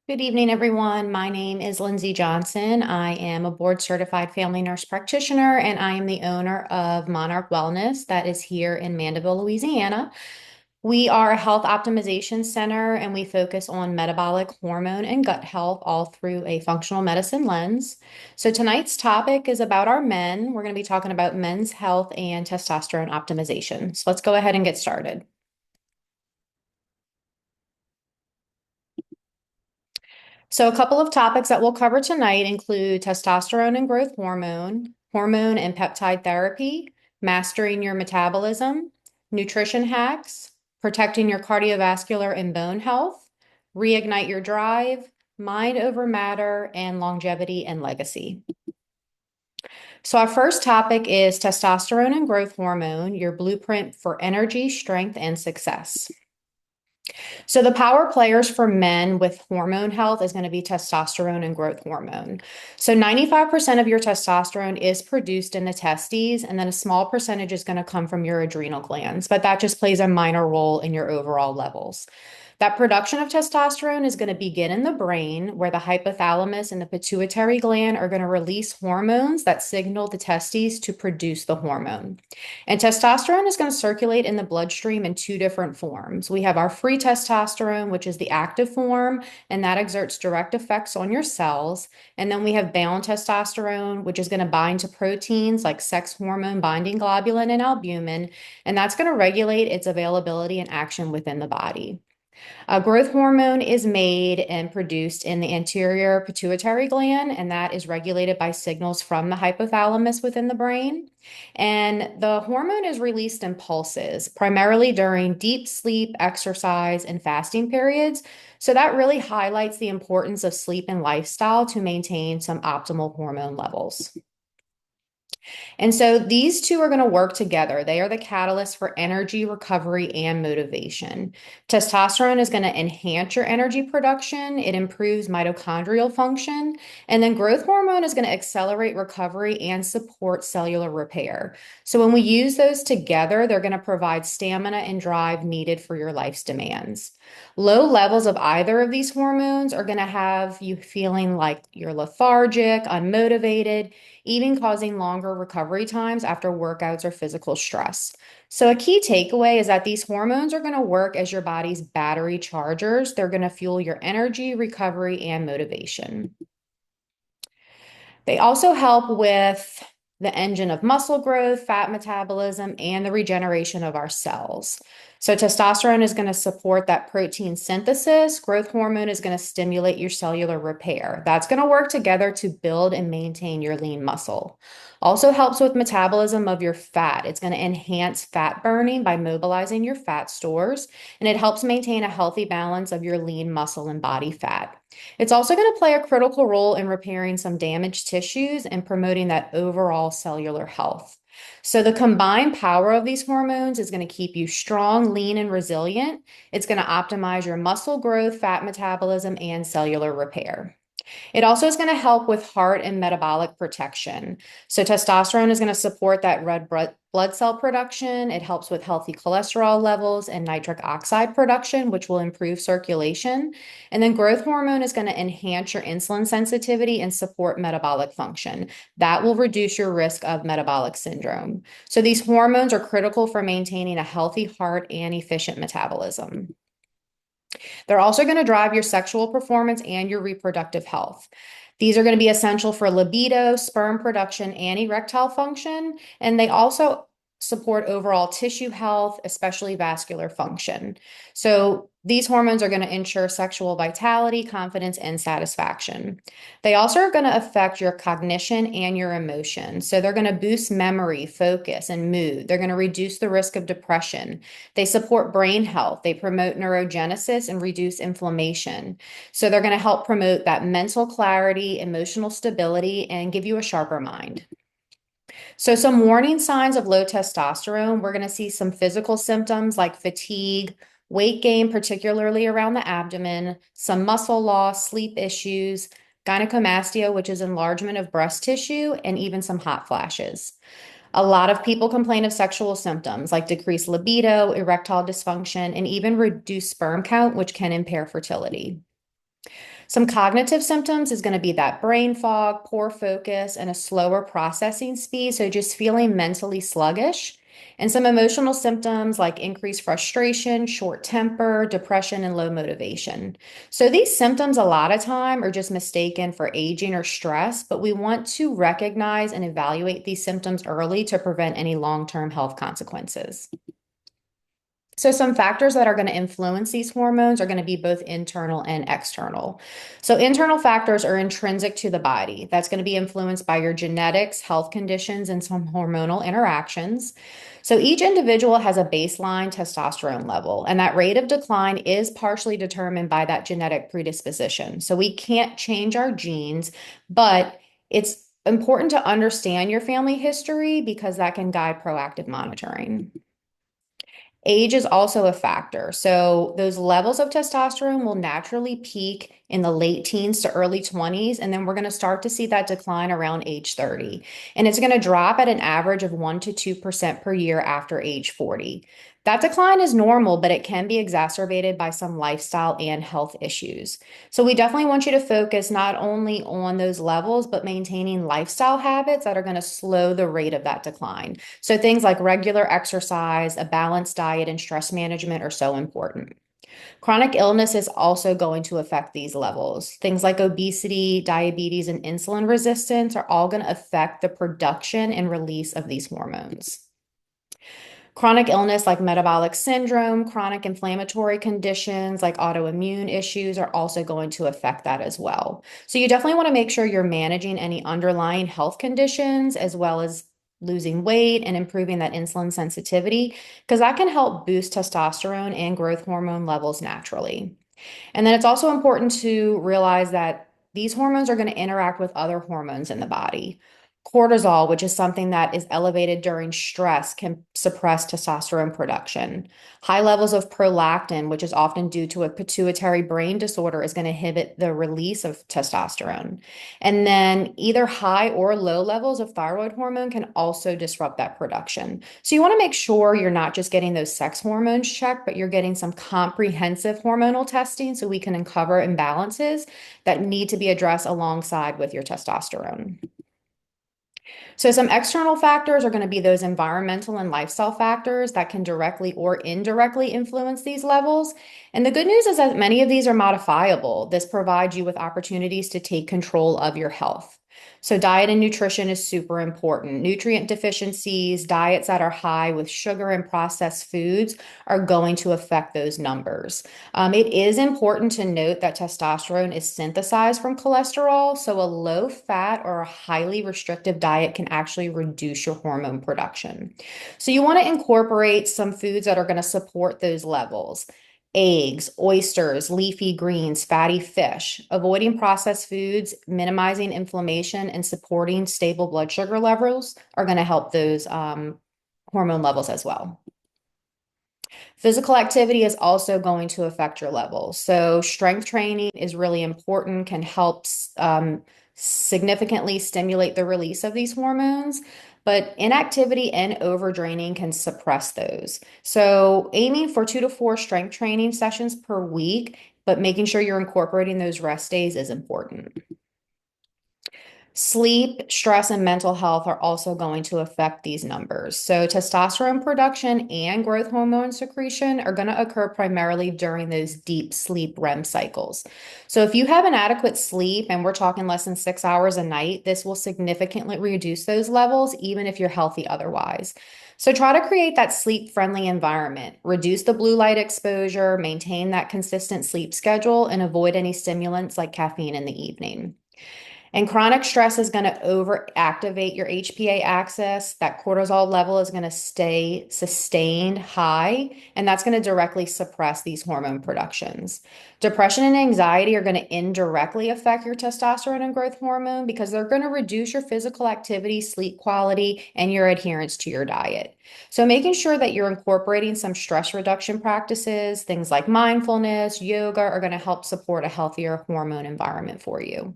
Good evening, everyone. My name is Lindsay Johnson. I am a board certified family nurse practitioner, and I am the owner of Monarch Wellness that is here in Mandeville, Louisiana. We are a health optimization center, and we focus on metabolic, hormone, and gut health all through a functional medicine lens. So tonight's topic is about our men. We're going to be talking about men's health and testosterone optimization. So let's go ahead and get started. So, a couple of topics that we'll cover tonight include testosterone and growth hormone, hormone and peptide therapy, mastering your metabolism, nutrition hacks, protecting your cardiovascular and bone health, reignite your drive, mind over matter, and longevity and legacy. So, our first topic is testosterone and growth hormone, your blueprint for energy, strength, and success. So the power players for men with hormone health is going to be testosterone and growth hormone. So 95% of your testosterone is produced in the testes, and then a small percentage is going to come from your adrenal glands, but that just plays a minor role in your overall levels. That production of testosterone is going to begin in the brain, where the hypothalamus and the pituitary gland are going to release hormones that signal the testes to produce the hormone. And testosterone is going to circulate in the bloodstream in two different forms. We have our free testosterone, which is the active form, and that exerts direct effects on your cells. And then we have bound testosterone, which is going to bind to proteins like sex hormone binding globulin and albumin, and that's going to regulate its availability and action within the body. Growth hormone is made and produced in the anterior pituitary gland, and that is regulated by signals from the hypothalamus within the brain. And the hormone is released in pulses, primarily during deep sleep, exercise, and fasting periods. So that really highlights the importance of sleep and lifestyle to maintain some optimal hormone levels. And so these two are going to work together. They are the catalyst for energy, recovery, and motivation. Testosterone is going to enhance your energy production, it improves mitochondrial function, and then growth hormone is going to accelerate recovery and support cellular repair. So when we use those together, they're going to provide stamina and drive needed for your life's demands. Low levels of either of these hormones are going to have you feeling like you're lethargic, unmotivated, even causing longer recovery times after workouts or physical stress. So, a key takeaway is that these hormones are going to work as your body's battery chargers. They're going to fuel your energy, recovery, and motivation. They also help with the engine of muscle growth, fat metabolism, and the regeneration of our cells. So, testosterone is going to support that protein synthesis. Growth hormone is going to stimulate your cellular repair. That's going to work together to build and maintain your lean muscle. Also helps with metabolism of your fat. It's going to enhance fat burning by mobilizing your fat stores, and it helps maintain a healthy balance of your lean muscle and body fat. It's also going to play a critical role in repairing some damaged tissues and promoting that overall cellular health. So, the combined power of these hormones is going to keep you strong, lean, and resilient. It's going to optimize your muscle growth, fat metabolism, and cellular repair. It also is going to help with heart and metabolic protection. So, testosterone is going to support that red blood cell production. It helps with healthy cholesterol levels and nitric oxide production, which will improve circulation. And then, growth hormone is going to enhance your insulin sensitivity and support metabolic function. That will reduce your risk of metabolic syndrome. So, these hormones are critical for maintaining a healthy heart and efficient metabolism. They're also going to drive your sexual performance and your reproductive health. These are going to be essential for libido, sperm production, and erectile function. And they also support overall tissue health, especially vascular function. So these hormones are going to ensure sexual vitality, confidence, and satisfaction. They also are going to affect your cognition and your emotions. So they're going to boost memory, focus, and mood. They're going to reduce the risk of depression. They support brain health. They promote neurogenesis and reduce inflammation. So they're going to help promote that mental clarity, emotional stability, and give you a sharper mind. So, some warning signs of low testosterone, we're going to see some physical symptoms like fatigue, weight gain, particularly around the abdomen, some muscle loss, sleep issues, gynecomastia, which is enlargement of breast tissue, and even some hot flashes. A lot of people complain of sexual symptoms like decreased libido, erectile dysfunction, and even reduced sperm count, which can impair fertility. Some cognitive symptoms is going to be that brain fog, poor focus, and a slower processing speed. So just feeling mentally sluggish. And some emotional symptoms like increased frustration, short temper, depression, and low motivation. So these symptoms a lot of time are just mistaken for aging or stress, but we want to recognize and evaluate these symptoms early to prevent any long-term health consequences. So some factors that are going to influence these hormones are going to be both internal and external. So internal factors are intrinsic to the body. That's going to be influenced by your genetics, health conditions, and some hormonal interactions. So each individual has a baseline testosterone level, and that rate of decline is partially determined by that genetic predisposition. So we can't change our genes, but it's important to understand your family history because that can guide proactive monitoring. Age is also a factor. So those levels of testosterone will naturally peak in the late teens to early 20s, and then we're going to start to see that decline around age 30. And it's going to drop at an average of 1 to 2% per year after age 40. That decline is normal, but it can be exacerbated by some lifestyle and health issues. So we definitely want you to focus not only on those levels, but maintaining lifestyle habits that are going to slow the rate of that decline. So things like regular exercise, a balanced diet, and stress management are so important. Chronic illness is also going to affect these levels. Things like obesity, diabetes, and insulin resistance are all going to affect the production and release of these hormones. Chronic illness like metabolic syndrome, chronic inflammatory conditions like autoimmune issues are also going to affect that as well. So you definitely want to make sure you're managing any underlying health conditions as well as losing weight and improving that insulin sensitivity because that can help boost testosterone and growth hormone levels naturally. And then it's also important to realize that these hormones are going to interact with other hormones in the body. Cortisol, which is something that is elevated during stress, can suppress testosterone production. High levels of prolactin, which is often due to a pituitary brain disorder, is going to inhibit the release of testosterone. And then either high or low levels of thyroid hormone can also disrupt that production. So you want to make sure you're not just getting those sex hormones checked, but you're getting some comprehensive hormonal testing so we can uncover imbalances that need to be addressed alongside with your testosterone. So some external factors are going to be those environmental and lifestyle factors that can directly or indirectly influence these levels. And the good news is that many of these are modifiable. This provides you with opportunities to take control of your health. So diet and nutrition is super important. Nutrient deficiencies, diets that are high with sugar and processed foods are going to affect those numbers. It is important to note that testosterone is synthesized from cholesterol, so a low fat or a highly restrictive diet can actually reduce your hormone production. So you want to incorporate some foods that are going to support those levels. Eggs, oysters, leafy greens, fatty fish, avoiding processed foods, minimizing inflammation, and supporting stable blood sugar levels are going to help those hormone levels as well. Physical activity is also going to affect your levels. So, strength training is really important, can help significantly stimulate the release of these hormones, but inactivity and overtraining can suppress those. So, aiming for 2 to 4 strength training sessions per week, but making sure you're incorporating those rest days is important. Sleep, stress, and mental health are also going to affect these numbers. So, testosterone production and growth hormone secretion are going to occur primarily during those deep sleep REM cycles. So, if you have an adequate sleep, and we're talking less than 6 hours a night, this will significantly reduce those levels, even if you're healthy otherwise. So, try to create that sleep friendly environment, reduce the blue light exposure, maintain that consistent sleep schedule, and avoid any stimulants like caffeine in the evening. And chronic stress is going to overactivate your HPA axis. That cortisol level is going to stay sustained high, and that's going to directly suppress these hormone productions. Depression and anxiety are going to indirectly affect your testosterone and growth hormone because they're going to reduce your physical activity, sleep quality, and your adherence to your diet. So, making sure that you're incorporating some stress reduction practices, things like mindfulness, yoga, are going to help support a healthier hormone environment for you.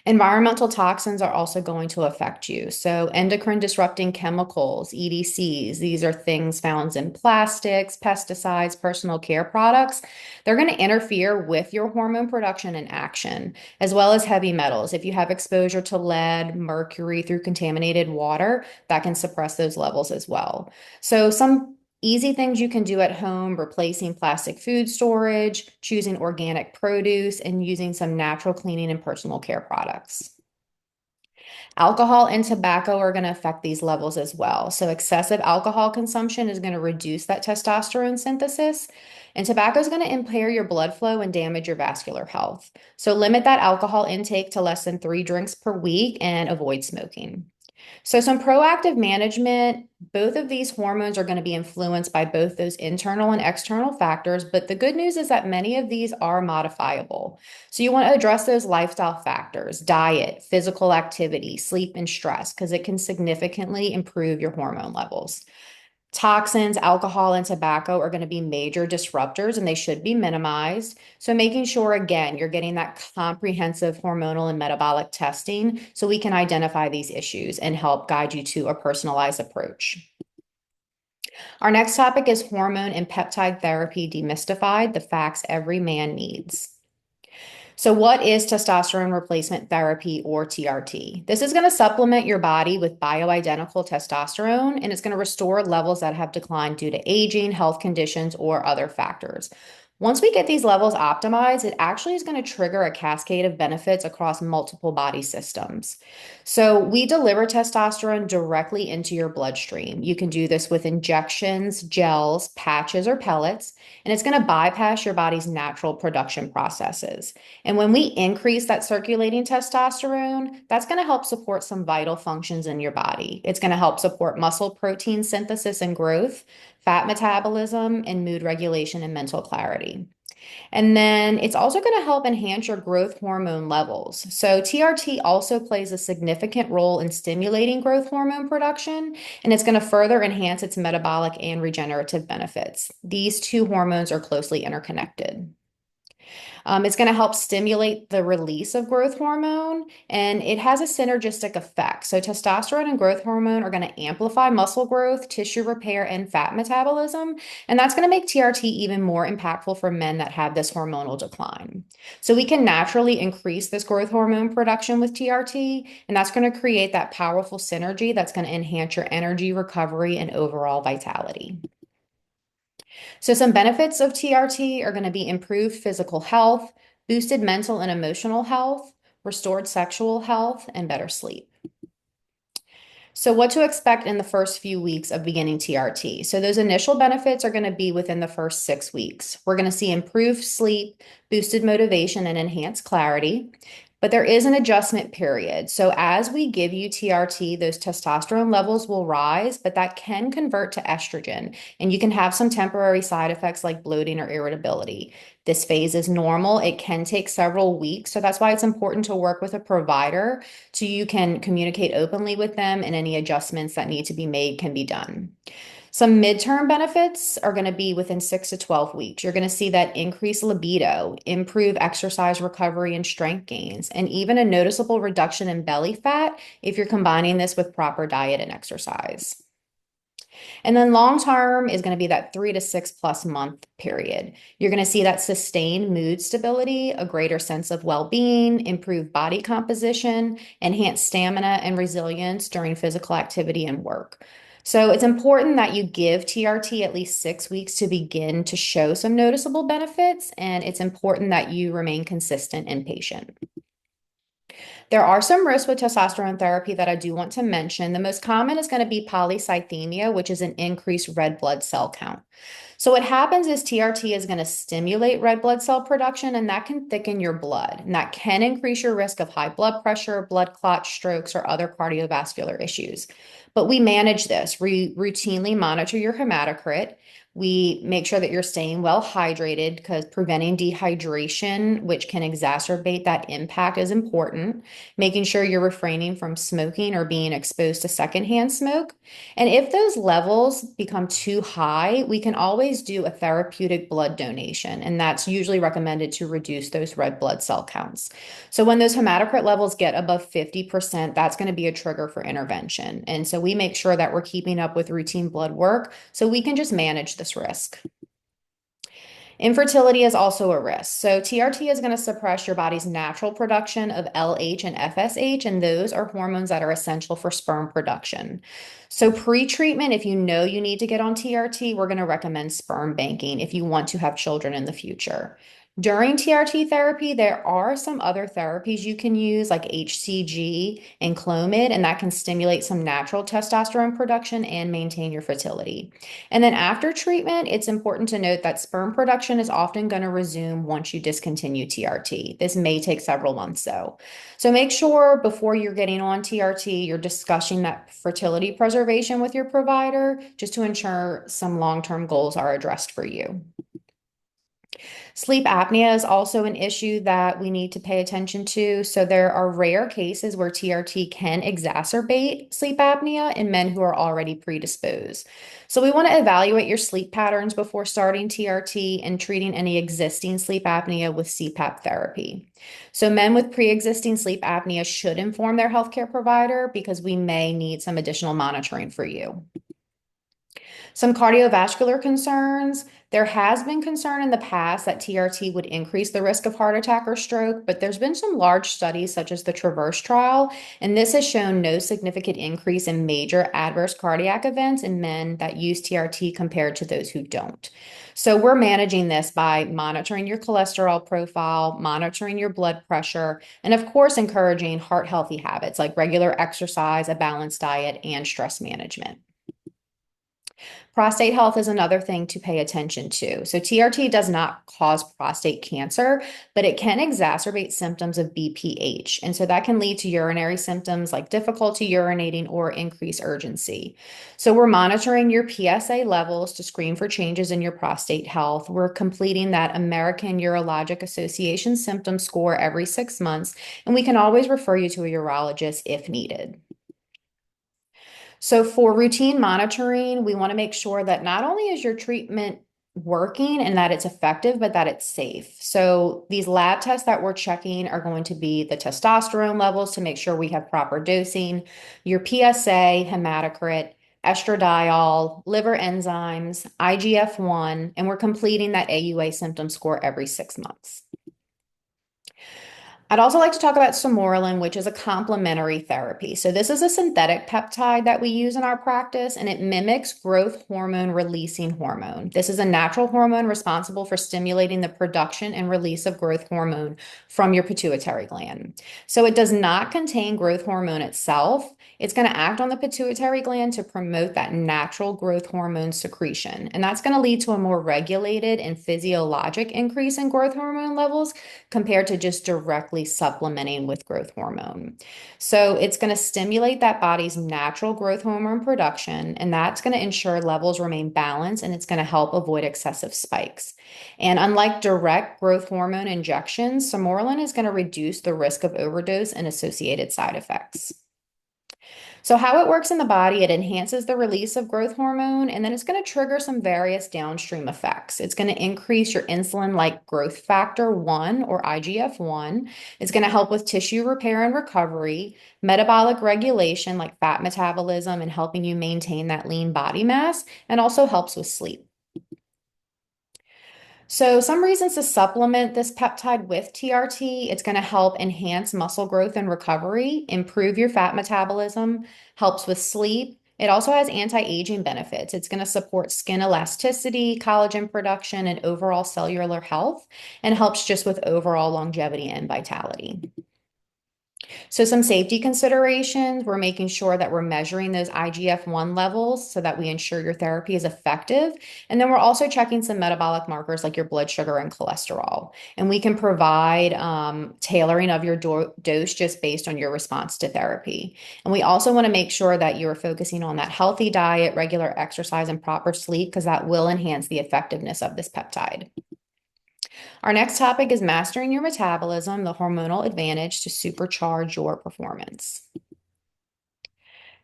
Environmental toxins are also going to affect you. So, endocrine disrupting chemicals, EDCs, these are things found in plastics, pesticides, personal care products. They're going to interfere with your hormone production and action, as well as heavy metals. If you have exposure to lead, mercury through contaminated water, that can suppress those levels as well. So, some easy things you can do at home: replacing plastic food storage, choosing organic produce, and using some natural cleaning and personal care products. Alcohol and tobacco are going to affect these levels as well. So, excessive alcohol consumption is going to reduce that testosterone synthesis, and tobacco is going to impair your blood flow and damage your vascular health. So, limit that alcohol intake to less than 3 drinks per week and avoid smoking. So, some proactive management, both of these hormones are going to be influenced by both those internal and external factors. But the good news is that many of these are modifiable. So, you want to address those lifestyle factors: diet, physical activity, sleep, and stress, because it can significantly improve your hormone levels. Toxins, alcohol, and tobacco are going to be major disruptors and they should be minimized. So, making sure, again, you're getting that comprehensive hormonal and metabolic testing so we can identify these issues and help guide you to a personalized approach. Our next topic is hormone and peptide therapy demystified, the facts every man needs. So, what is testosterone replacement therapy, or TRT? This is going to supplement your body with bioidentical testosterone, and it's going to restore levels that have declined due to aging, health conditions, or other factors. Once we get these levels optimized, it actually is going to trigger a cascade of benefits across multiple body systems. So, we deliver testosterone directly into your bloodstream. You can do this with injections, gels, patches, or pellets, and it's going to bypass your body's natural production processes. And when we increase that circulating testosterone, that's going to help support some vital functions in your body. It's going to help support muscle protein synthesis and growth, fat metabolism, and mood regulation and mental clarity. And then it's also going to help enhance your growth hormone levels. So, TRT also plays a significant role in stimulating growth hormone production, and it's going to further enhance its metabolic and regenerative benefits. These two hormones are closely interconnected. It's going to help stimulate the release of growth hormone, and it has a synergistic effect. So, testosterone and growth hormone are going to amplify muscle growth, tissue repair, and fat metabolism. And that's going to make TRT even more impactful for men that have this hormonal decline. So, we can naturally increase this growth hormone production with TRT, and that's going to create that powerful synergy that's going to enhance your energy, recovery, and overall vitality. So, some benefits of TRT are going to be improved physical health, boosted mental and emotional health, restored sexual health, and better sleep. So, what to expect in the first few weeks of beginning TRT? So, those initial benefits are going to be within the first 6 weeks. We're going to see improved sleep, boosted motivation, and enhanced clarity. But there is an adjustment period. So, as we give you TRT, those testosterone levels will rise, but that can convert to estrogen. And you can have some temporary side effects like bloating or irritability. This phase is normal. It can take several weeks. So, that's why it's important to work with a provider so you can communicate openly with them and any adjustments that need to be made can be done. Some midterm benefits are going to be within 6 to 12 weeks. You're going to see that increased libido, improve exercise recovery and strength gains, and even a noticeable reduction in belly fat if you're combining this with proper diet and exercise. And then long term is going to be that 3 to 6+ month period. You're going to see that sustained mood stability, a greater sense of well being, improved body composition, enhanced stamina and resilience during physical activity and work. So it's important that you give TRT at least 6 weeks to begin to show some noticeable benefits, and it's important that you remain consistent and patient. There are some risks with testosterone therapy that I do want to mention. The most common is going to be polycythemia, which is an increased red blood cell count. So, what happens is TRT is going to stimulate red blood cell production, and that can thicken your blood, and that can increase your risk of high blood pressure, blood clots, strokes, or other cardiovascular issues. But we manage this. We routinely monitor your hematocrit. We make sure that you're staying well hydrated because preventing dehydration, which can exacerbate that impact, is important. Making sure you're refraining from smoking or being exposed to secondhand smoke. And if those levels become too high, we can always do a therapeutic blood donation, and that's usually recommended to reduce those red blood cell counts. So when those hematocrit levels get above 50%, that's going to be a trigger for intervention. And so we make sure that we're keeping up with routine blood work so we can just manage this risk. Infertility is also a risk. So TRT is going to suppress your body's natural production of LH and FSH, and those are hormones that are essential for sperm production. So pre-treatment, if you know you need to get on TRT, we're going to recommend sperm banking if you want to have children in the future. During TRT therapy, there are some other therapies you can use like HCG and Clomid, and that can stimulate some natural testosterone production and maintain your fertility. And then after treatment, it's important to note that sperm production is often going to resume once you discontinue TRT. This may take several months though. So make sure before you're getting on TRT, you're discussing that fertility preservation with your provider just to ensure some long-term goals are addressed for you. Sleep apnea is also an issue that we need to pay attention to. So there are rare cases where TRT can exacerbate sleep apnea in men who are already predisposed. So we want to evaluate your sleep patterns before starting TRT and treating any existing sleep apnea with CPAP therapy. So men with pre-existing sleep apnea should inform their healthcare provider because we may need some additional monitoring for you. Some cardiovascular concerns. There has been concern in the past that TRT would increase the risk of heart attack or stroke, but there's been some large studies such as the Traverse trial, and this has shown no significant increase in major adverse cardiac events in men that use TRT compared to those who don't. So we're managing this by monitoring your cholesterol profile, monitoring your blood pressure, and of course, encouraging heart healthy habits like regular exercise, a balanced diet, and stress management. Prostate health is another thing to pay attention to. So TRT does not cause prostate cancer, but it can exacerbate symptoms of BPH. And so that can lead to urinary symptoms like difficulty urinating or increased urgency. So we're monitoring your PSA levels to screen for changes in your prostate health. We're completing that American Urologic Association symptom score every 6 months, and we can always refer you to a urologist if needed. So for routine monitoring, we want to make sure that not only is your treatment working and that it's effective, but that it's safe. So these lab tests that we're checking are going to be the testosterone levels to make sure we have proper dosing, your PSA, hematocrit, estradiol, liver enzymes, IGF-1, and we're completing that AUA symptom score every 6 months. I'd also like to talk about Sermorelin, which is a complementary therapy. So this is a synthetic peptide that we use in our practice, and it mimics growth hormone releasing hormone. This is a natural hormone responsible for stimulating the production and release of growth hormone from your pituitary gland. So it does not contain growth hormone itself. It's going to act on the pituitary gland to promote that natural growth hormone secretion. And that's going to lead to a more regulated and physiologic increase in growth hormone levels compared to just directly supplementing with growth hormone. So it's going to stimulate that body's natural growth hormone production, and that's going to ensure levels remain balanced, and it's going to help avoid excessive spikes. And unlike direct growth hormone injections, Sermorelin is going to reduce the risk of overdose and associated side effects. So how it works in the body, it enhances the release of growth hormone, and then it's going to trigger some various downstream effects. It's going to increase your insulin-like growth factor 1 or IGF-1. It's going to help with tissue repair and recovery, metabolic regulation like fat metabolism and helping you maintain that lean body mass, and also helps with sleep. So some reasons to supplement this peptide with TRT, it's going to help enhance muscle growth and recovery, improve your fat metabolism, helps with sleep. It also has anti-aging benefits. It's going to support skin elasticity, collagen production, and overall cellular health, and helps just with overall longevity and vitality. So some safety considerations, we're making sure that we're measuring those IGF-1 levels so that we ensure your therapy is effective. And then we're also checking some metabolic markers like your blood sugar and cholesterol. And we can provide tailoring of your dose just based on your response to therapy. And we also want to make sure that you're focusing on that healthy diet, regular exercise, and proper sleep because that will enhance the effectiveness of this peptide. Our next topic is mastering your metabolism, the hormonal advantage to supercharge your performance.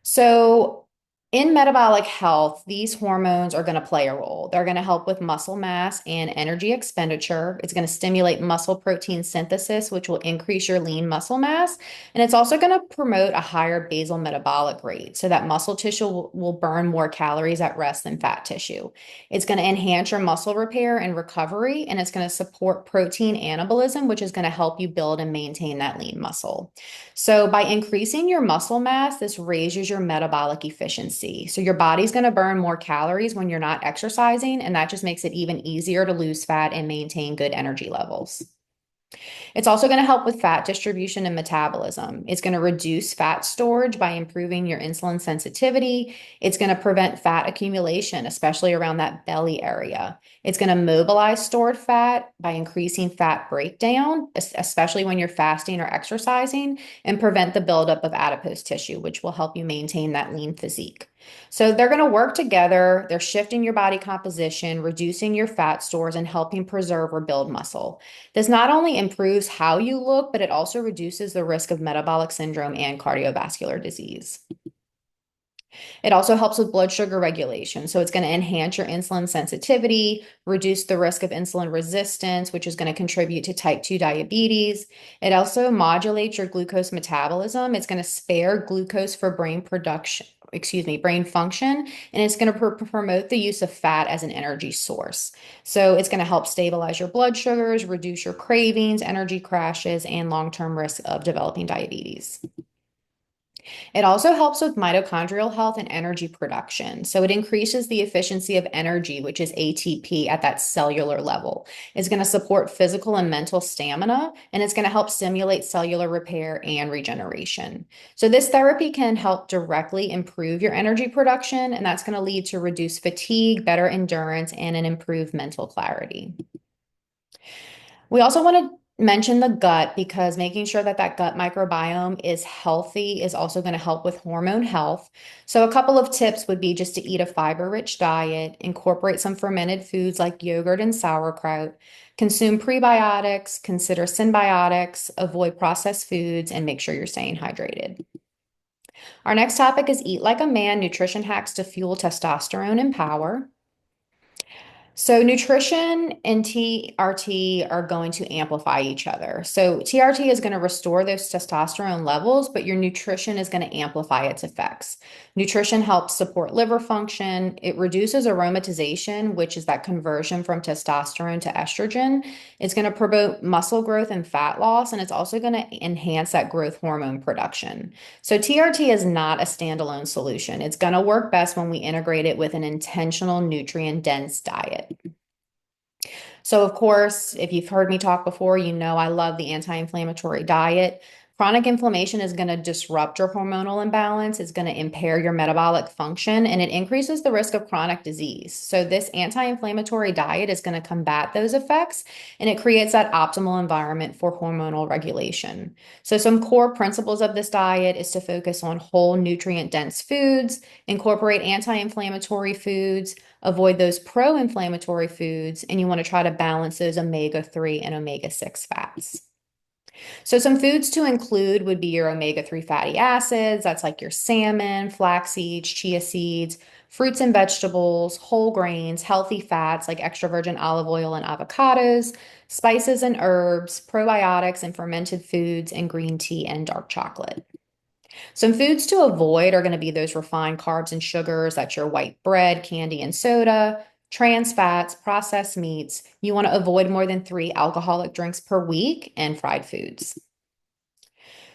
So, in metabolic health, these hormones are going to play a role. They're going to help with muscle mass and energy expenditure. It's going to stimulate muscle protein synthesis, which will increase your lean muscle mass. And it's also going to promote a higher basal metabolic rate so that muscle tissue will burn more calories at rest than fat tissue. It's going to enhance your muscle repair and recovery, and it's going to support protein anabolism, which is going to help you build and maintain that lean muscle. So, by increasing your muscle mass, this raises your metabolic efficiency. So, your body's going to burn more calories when you're not exercising, and that just makes it even easier to lose fat and maintain good energy levels. It's also going to help with fat distribution and metabolism. It's going to reduce fat storage by improving your insulin sensitivity. It's going to prevent fat accumulation, especially around that belly area. It's going to mobilize stored fat by increasing fat breakdown, especially when you're fasting or exercising, and prevent the buildup of adipose tissue, which will help you maintain that lean physique. So they're going to work together. They're shifting your body composition, reducing your fat stores, and helping preserve or build muscle. This not only improves how you look, but it also reduces the risk of metabolic syndrome and cardiovascular disease. It also helps with blood sugar regulation. So it's going to enhance your insulin sensitivity, reduce the risk of insulin resistance, which is going to contribute to type 2 diabetes. It also modulates your glucose metabolism. It's going to spare glucose for brain production. Brain function, and it's going to promote the use of fat as an energy source. So it's going to help stabilize your blood sugars, reduce your cravings, energy crashes, and long-term risk of developing diabetes. It also helps with mitochondrial health and energy production. So it increases the efficiency of energy, which is ATP at that cellular level. It's going to support physical and mental stamina, and it's going to help stimulate cellular repair and regeneration. So this therapy can help directly improve your energy production, and that's going to lead to reduced fatigue, better endurance, and an improved mental clarity. We also want to mention the gut because making sure that that gut microbiome is healthy is also going to help with hormone health. So, a couple of tips would be just to eat a fiber-rich diet, incorporate some fermented foods like yogurt and sauerkraut, consume prebiotics, consider symbiotics, avoid processed foods, and make sure you're staying hydrated. Our next topic is Eat Like a Man, nutrition hacks to fuel testosterone and power. So, nutrition and TRT are going to amplify each other. So, TRT is going to restore those testosterone levels, but your nutrition is going to amplify its effects. Nutrition helps support liver function. It reduces aromatization, which is that conversion from testosterone to estrogen. It's going to promote muscle growth and fat loss, and it's also going to enhance that growth hormone production. So, TRT is not a standalone solution. It's going to work best when we integrate it with an intentional nutrient dense diet. So, of course, if you've heard me talk before, you know I love the anti-inflammatory diet. Chronic inflammation is going to disrupt your hormonal imbalance, it's going to impair your metabolic function, and it increases the risk of chronic disease. So, this anti-inflammatory diet is going to combat those effects, and it creates that optimal environment for hormonal regulation. So, some core principles of this diet is to focus on whole nutrient dense foods, incorporate anti-inflammatory foods, avoid those pro-inflammatory foods, and you want to try to balance those omega-3 and omega-6 fats. So some foods to include would be your omega-3 fatty acids. That's like your salmon, flax seeds, chia seeds, fruits and vegetables, whole grains, healthy fats like extra virgin olive oil and avocados, spices and herbs, probiotics and fermented foods, and green tea and dark chocolate. Some foods to avoid are going to be those refined carbs and sugars. That's your white bread, candy, and soda, trans fats, processed meats. You want to avoid more than 3 alcoholic drinks per week and fried foods.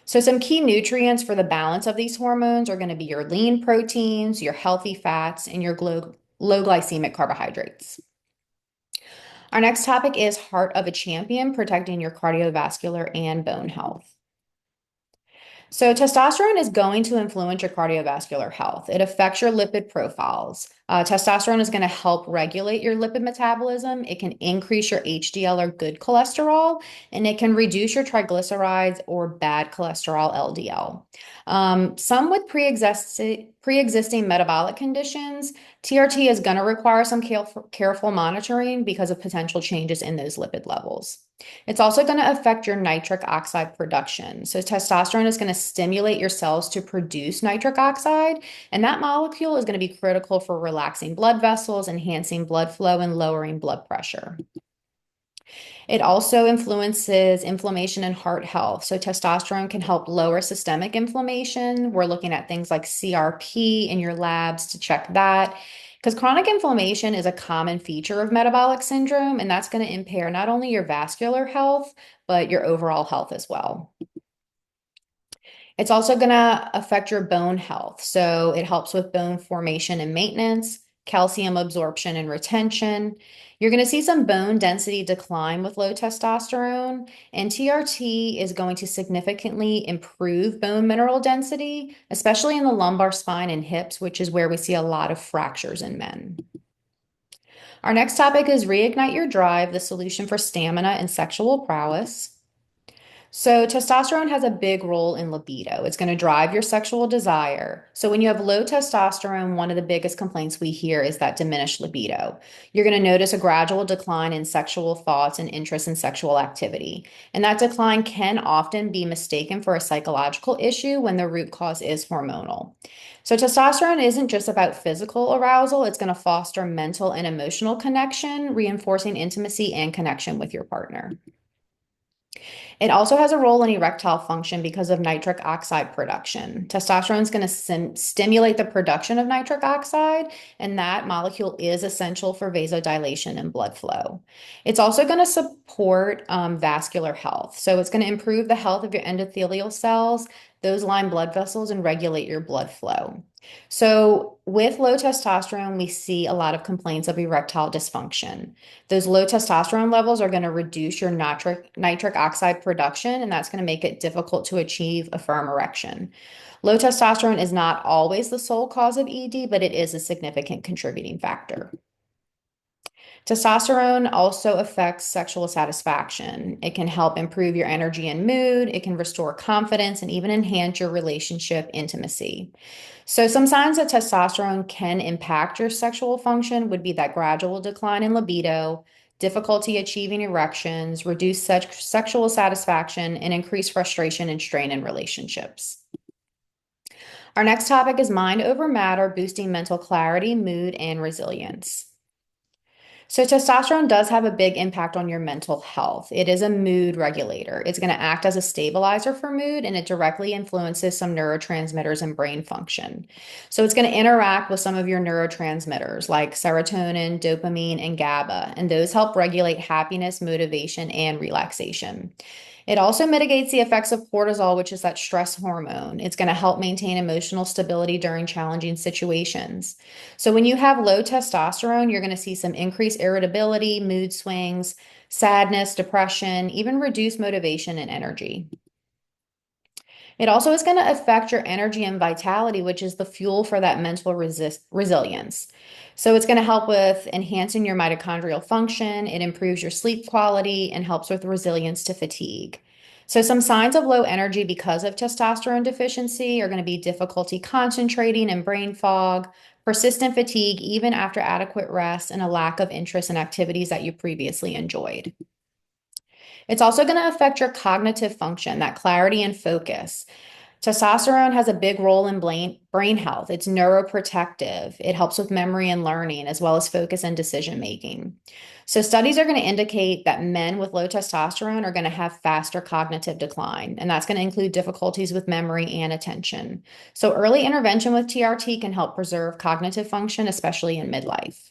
So, some key nutrients for the balance of these hormones are going to be your lean proteins, your healthy fats, and your low glycemic carbohydrates. Our next topic is Heart of a Champion, protecting your cardiovascular and bone health. So, testosterone is going to influence your cardiovascular health. It affects your lipid profiles. Testosterone is going to help regulate your lipid metabolism. It can increase your HDL or good cholesterol, and it can reduce your triglycerides or bad cholesterol LDL. Some with pre-existing metabolic conditions, TRT is going to require some careful monitoring because of potential changes in those lipid levels. It's also going to affect your nitric oxide production. So, testosterone is going to stimulate your cells to produce nitric oxide, and that molecule is going to be critical for relaxing blood vessels, enhancing blood flow, and lowering blood pressure. It also influences inflammation and heart health. So, testosterone can help lower systemic inflammation. We're looking at things like CRP in your labs to check that. Because chronic inflammation is a common feature of metabolic syndrome, and that's going to impair not only your vascular health, but your overall health as well. It's also going to affect your bone health. So it helps with bone formation and maintenance, calcium absorption and retention. You're going to see some bone density decline with low testosterone, and TRT is going to significantly improve bone mineral density, especially in the lumbar spine and hips, which is where we see a lot of fractures in men. Our next topic is reignite your drive, the solution for stamina and sexual prowess. So, testosterone has a big role in libido. It's going to drive your sexual desire. So, when you have low testosterone, one of the biggest complaints we hear is that diminished libido. You're going to notice a gradual decline in sexual thoughts and interest in sexual activity. And that decline can often be mistaken for a psychological issue when the root cause is hormonal. So, testosterone isn't just about physical arousal, it's going to foster mental and emotional connection, reinforcing intimacy and connection with your partner. It also has a role in erectile function because of nitric oxide production. Testosterone is going to stimulate the production of nitric oxide, and that molecule is essential for vasodilation and blood flow. It's also going to support vascular health. So it's going to improve the health of your endothelial cells, those line blood vessels, and regulate your blood flow. So, with low testosterone, we see a lot of complaints of erectile dysfunction. Those low testosterone levels are going to reduce your nitric oxide production, and that's going to make it difficult to achieve a firm erection. Low testosterone is not always the sole cause of ED, but it is a significant contributing factor. Testosterone also affects sexual satisfaction. It can help improve your energy and mood. It can restore confidence and even enhance your relationship intimacy. So, some signs that testosterone can impact your sexual function would be that gradual decline in libido, difficulty achieving erections, reduced sexual satisfaction, and increased frustration and strain in relationships. Our next topic is mind over matter, boosting mental clarity, mood, and resilience. So, testosterone does have a big impact on your mental health. It is a mood regulator. It's going to act as a stabilizer for mood, and it directly influences some neurotransmitters and brain function. So, it's going to interact with some of your neurotransmitters like serotonin, dopamine, and GABA, and those help regulate happiness, motivation, and relaxation. It also mitigates the effects of cortisol, which is that stress hormone. It's going to help maintain emotional stability during challenging situations. So, when you have low testosterone, you're going to see some increased irritability, mood swings, sadness, depression, even reduced motivation and energy. It also is going to affect your energy and vitality, which is the fuel for that mental resilience. So it's going to help with enhancing your mitochondrial function. It improves your sleep quality and helps with resilience to fatigue. So some signs of low energy because of testosterone deficiency are going to be difficulty concentrating and brain fog, persistent fatigue even after adequate rest, and a lack of interest in activities that you previously enjoyed. It's also going to affect your cognitive function, that clarity and focus. Testosterone has a big role in brain health. It's neuroprotective. It helps with memory and learning, as well as focus and decision making. So, studies are going to indicate that men with low testosterone are going to have faster cognitive decline, and that's going to include difficulties with memory and attention. So, early intervention with TRT can help preserve cognitive function, especially in midlife.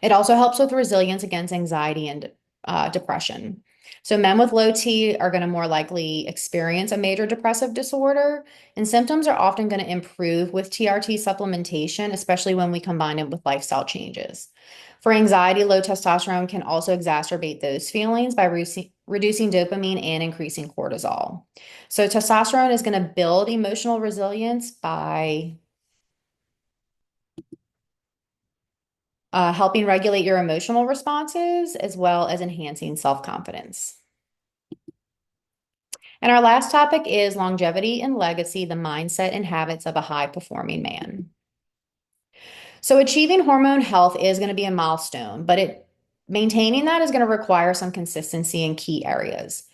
It also helps with resilience against anxiety and depression. So, men with low T are going to more likely experience a major depressive disorder, and symptoms are often going to improve with TRT supplementation, especially when we combine it with lifestyle changes. For anxiety, low testosterone can also exacerbate those feelings by reducing dopamine and increasing cortisol. So, testosterone is going to build emotional resilience by helping regulate your emotional responses as well as enhancing self confidence. And our last topic is longevity and legacy, the mindset and habits of a high performing man. So achieving hormone health is going to be a milestone, but maintaining that is going to require some consistency in key areas.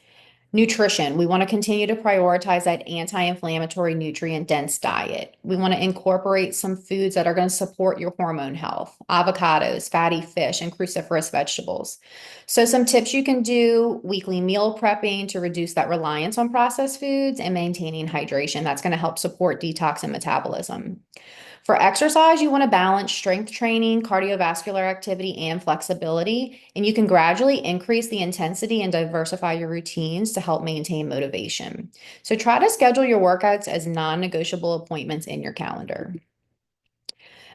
Nutrition, we want to continue to prioritize that anti-inflammatory nutrient-dense diet. We want to incorporate some foods that are going to support your hormone health, avocados, fatty fish, and cruciferous vegetables. So some tips you can do: weekly meal prepping to reduce that reliance on processed foods and maintaining hydration. That's going to help support detox and metabolism. For exercise, you want to balance strength training, cardiovascular activity, and flexibility, and you can gradually increase the intensity and diversify your routines to help maintain motivation. So try to schedule your workouts as non-negotiable appointments in your calendar.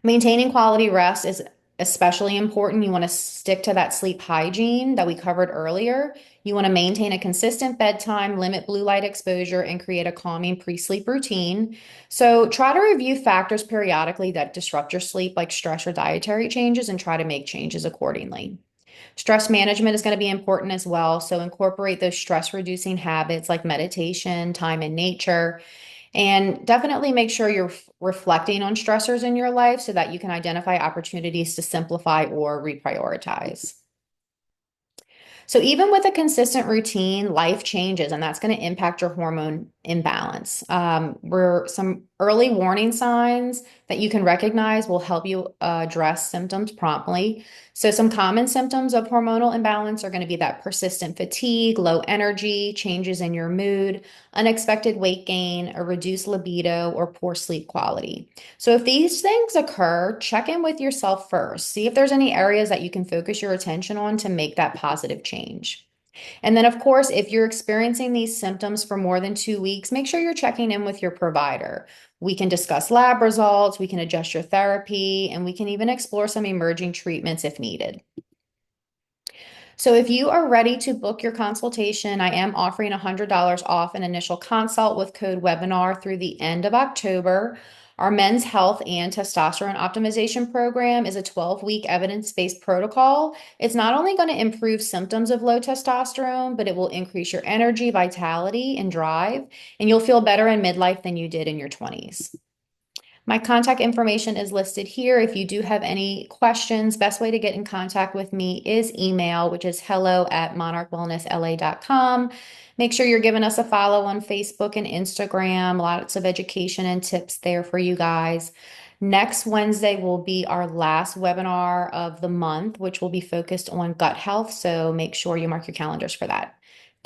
Maintaining quality rest is especially important. You want to stick to that sleep hygiene that we covered earlier. You want to maintain a consistent bedtime, limit blue light exposure, and create a calming pre-sleep routine. So try to review factors periodically that disrupt your sleep, like stress or dietary changes, and try to make changes accordingly. Stress management is going to be important as well. So incorporate those stress reducing habits like meditation, time in nature, and definitely make sure you're reflecting on stressors in your life so that you can identify opportunities to simplify or reprioritize. So even with a consistent routine, life changes, and that's going to impact your hormone imbalance. Where some early warning signs that you can recognize will help you address symptoms promptly. So some common symptoms of hormonal imbalance are going to be that persistent fatigue, low energy, changes in your mood, unexpected weight gain, a reduced libido, or poor sleep quality. So if these things occur, check in with yourself first. See if there's any areas that you can focus your attention on to make that positive change. And then, of course, if you're experiencing these symptoms for more than 2 weeks, make sure you're checking in with your provider. We can discuss lab results, we can adjust your therapy, and we can even explore some emerging treatments if needed. So if you are ready to book your consultation, I am offering $100 off an initial consult with code webinar through the end of October. Our men's health and testosterone optimization program is a 12-week evidence-based protocol. It's not only going to improve symptoms of low testosterone, but it will increase your energy, vitality, and drive, and you'll feel better in midlife than you did in your 20s. My contact information is listed here. If you do have any questions, best way to get in contact with me is email, which is hello@monarchwellnessla.com. Make sure you're giving us a follow on Facebook and Instagram. Lots of education and tips there for you guys. Next Wednesday will be our last webinar of the month, which will be focused on gut health. So make sure you mark your calendars for that.